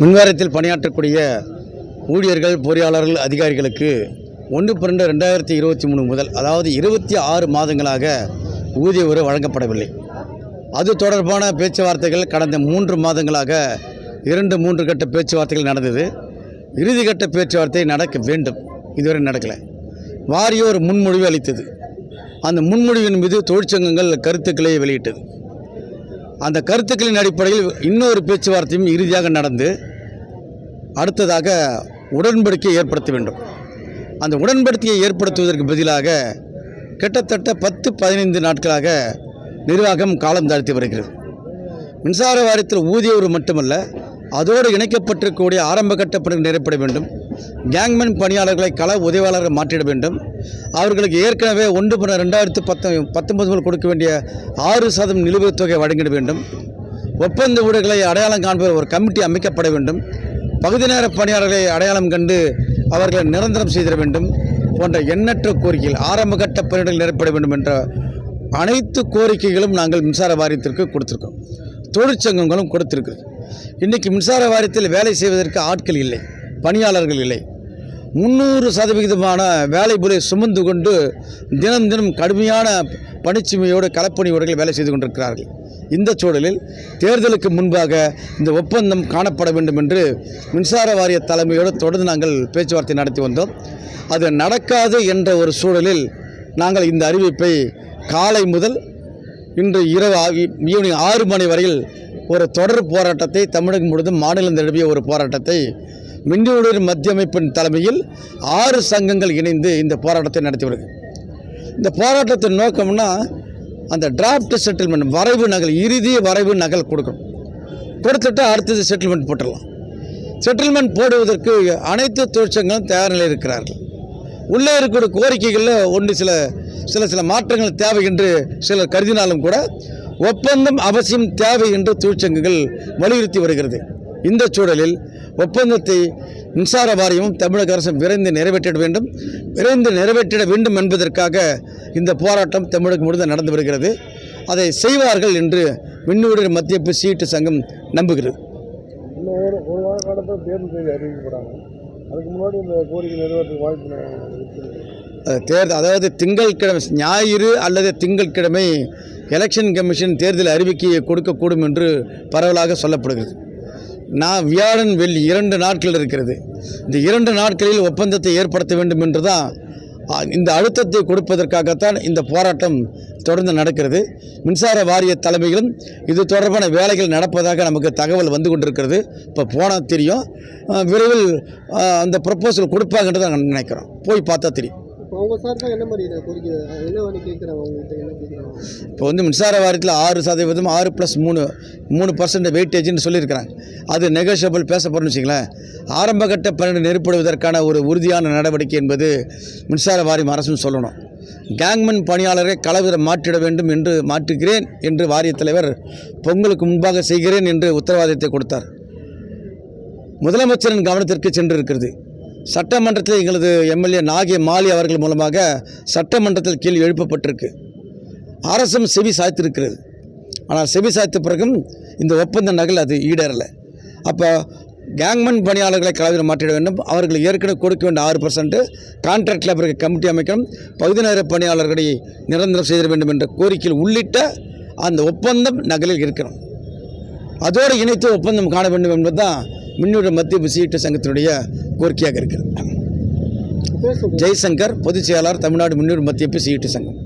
மின்வாரியத்தில் பணியாற்றக்கூடிய ஊழியர்கள், பொறியாளர்கள், அதிகாரிகளுக்கு 1/12/2023 முதல், அதாவது 26 மாதங்களாக ஊதிய உயர்வு வழங்கப்படவில்லை. அது தொடர்பான பேச்சுவார்த்தைகள் கடந்த 3 மாதங்களாக 2-3 கட்ட பேச்சுவார்த்தைகள் நடந்தது. இறுதிக்கட்ட பேச்சுவார்த்தை நடக்க வேண்டும், இதுவரை நடக்கலை. வாரியம் ஒரு முன்மொழிவு அளித்தது. அந்த முன்மொழிவின் மீது தொழிற்சங்கங்கள் கருத்துக்களை வெளியிட்டது. அந்த கருத்துக்களின் அடிப்படையில் இன்னொரு பேச்சுவார்த்தையும் இறுதியாக நடந்து அடுத்ததாக உடன்படிக்கையை ஏற்படுத்த வேண்டும். அந்த உடன்படிக்கையை ஏற்படுத்துவதற்கு பதிலாக கிட்டத்தட்ட 10-15 நாட்களாக நிர்வாகம் காலம் தாழ்த்தி வருகிறது. மின்சார வாரியத்தில் ஊதிய உயர்வு மட்டுமல்ல, அதோடு இணைக்கப்பட்டிருக்கக்கூடிய ஆரம்ப கட்ட பணிகள் நிறைவேற்ற வேண்டும். கேங்மேன் பணியாளர்களை கள உதவியாளர்கள் மாற்றிட வேண்டும். அவர்களுக்கு ஏற்கனவே 1/2019 முதல் கொடுக்க வேண்டிய 6% நிலுவைத் தொகை வழங்கிட வேண்டும். ஒப்பந்த ஊழியர்களை அடையாளம் காண்பவர் ஒரு கமிட்டி அமைக்கப்பட வேண்டும். பகுதி நேர பணியாளர்களை அடையாளம் கண்டு அவர்களை நிரந்தரம் செய்திட வேண்டும் போன்ற எண்ணற்ற கோரிக்கைகள், ஆரம்ப கட்ட பணிகள் நிறைவேற்ற வேண்டும் என்ற அனைத்து கோரிக்கைகளும் நாங்கள் மின்சார வாரியத்திற்கு கொடுத்துருக்கோம். தொழிற்சங்கங்களும் கொடுத்திருக்கிறது. இன்றைக்கி மின்சார வாரியத்தில் வேலை செய்வதற்கு ஆட்கள் இல்லை, பணியாளர்கள் இல்லை. 300% வேலை போல சுமந்து கொண்டு தினம் தினம் கடுமையான பணிச்சுமையோடு களப்பணியோர்கள் வேலை செய்து கொண்டிருக்கிறார்கள். இந்த சூழலில் தேர்தலுக்கு முன்பாக இந்த ஒப்பந்தம் காணப்பட வேண்டும் என்று மின்சார வாரிய தலைமையோடு தொடர்ந்து நாங்கள் பேச்சுவார்த்தை நடத்தி வந்தோம். அது நடக்காது என்ற ஒரு சூழலில் நாங்கள் இந்த அறிவிப்பை காலை முதல் இன்று ஈவினிங் 6 மணி வரையில் ஒரு தொடர் போராட்டத்தை தமிழகம் முழுவதும் மாநிலம் தழுவிய ஒரு போராட்டத்தை மின்னுடைய மத்திய அமைப்பின் தலைமையில் 6 சங்கங்கள் இணைந்து இந்த போராட்டத்தை நடத்தி வருகிறது. இந்த போராட்டத்தின் நோக்கம்னா அந்த டிராஃப்ட் செட்டில்மெண்ட் வரைவு நகல், இறுதி வரைவு நகல் கொடுக்கணும். கொடுத்துட்டு அடுத்தது செட்டில்மெண்ட் போட்டுடலாம். செட்டில்மெண்ட் போடுவதற்கு அனைத்து தொழிற்சங்கங்களும் தயார் நிலையில் இருக்கிறார்கள். உள்ளே இருக்கிற கோரிக்கைகளில் ஒன்று சில மாற்றங்கள் தேவை என்று சிலர் கருதினாலும் கூட ஒப்பந்தம் அவசியம் தேவை என்று தொழிற்சங்கங்கள் வலியுறுத்தி வருகிறது. இந்த சூழலில் ஒப்பந்தத்தை மின்சார வாரியமும் தமிழக அரசும் விரைந்து நிறைவேற்றிட வேண்டும் என்பதற்காக இந்த போராட்டம் தமிழகம் முழுவதும் நடந்து வருகிறது. அதை செய்வார்கள் என்று மின்னுடைய மத்திய சீட்டு சங்கம் நம்புகிறது. ஒரு வார காலத்தில் தேர்தல் தேதி அறிவிக்கப்படாங்க. அதுக்கு முன்னாடி இந்த கோரிக்கை நிறைவேற்ற வாய்ப்பு தேர்தல், அதாவது திங்கட்கிழமை, ஞாயிறு அல்லது திங்கட்கிழமை எலெக்ஷன் கமிஷன் தேர்தல் அறிவிக்கையை கொடுக்கக்கூடும் என்று பரவலாக சொல்லப்படுகிறது. வியாழன், வெள்ளி 2 நாட்கள் இருக்கிறது. இந்த 2 நாட்களில் ஒப்பந்தத்தை ஏற்படுத்த வேண்டும் என்று தான் இந்த அழுத்தத்தை கொடுப்பதற்காகத்தான் இந்த போராட்டம் தொடர்ந்து நடக்கிறது. மின்சார வாரிய தலைமையிலும் இது தொடர்பான வேலைகள் நடப்பதாக நமக்கு தகவல் வந்து கொண்டிருக்கிறது. இப்போ போனால் தெரியும். விரைவில் அந்த ப்ரப்போசல் கொடுப்பாங்கன்றதை நாங்கள் நினைக்கிறோம். போய் பார்த்தா தெரியும். இப்போ மின்சார வாரியத்தில் 6% 6+3% வெயிட்டேஜ்னு சொல்லியிருக்கிறாங்க. அது நெகோஷியபிள் பேசப்படும்னு வச்சிங்களேன். ஆரம்ப கட்ட பணியை நெருப்படுவதற்கான ஒரு உறுதியான நடவடிக்கை என்பது மின்சார வாரியம் அரசும் சொல்லணும். கேங்மேன் பணியாளரை களவிட மாற்றிட வேண்டும் என்று மாற்றுகிறேன் என்று வாரிய தலைவர் பொங்கலுக்கு முன்பாக செய்கிறேன் என்று உத்தரவாதத்தை கொடுத்தார். முதலமைச்சரின் கவனத்திற்கு சென்றிருக்கிறது. சட்டமன்றத்தில் எங்களது எம்எல்ஏ நாகே மாலி அவர்கள் மூலமாக சட்டமன்றத்தில் கேள்வி எழுப்பப்பட்டிருக்கு. அரசும் செவி சாய்த்திருக்கிறது. ஆனால் செவி சாய்த்த பிறகும் இந்த ஒப்பந்த நகல் அது ஈடேறலை. அப்போ கேங்மேன் பணியாளர்களை களவில் மாற்றிட வேண்டும். அவர்கள் ஏற்கனவே கொடுக்க வேண்டிய 6% கான்ட்ராக்ட் லேபருக்கு கமிட்டி அமைக்கணும். பகுதி நேர பணியாளர்களை நிரந்தரம் செய்திட வேண்டும் என்ற கோரிக்கையில் உள்ளிட்ட அந்த ஒப்பந்தம் நகலில் இருக்கணும். அதோடு இணைத்து ஒப்பந்தம் காண வேண்டும் என்பது தான் மின்னுடைய மத்திய சீட்டு சங்கத்தினுடைய கோரிக்கையாக இருக்கிறது. ஜெய்சங்கர், பொதுச் செயலாளர், தமிழ்நாடு மின்னுடைய மத்திய சீட்டு சங்கம்.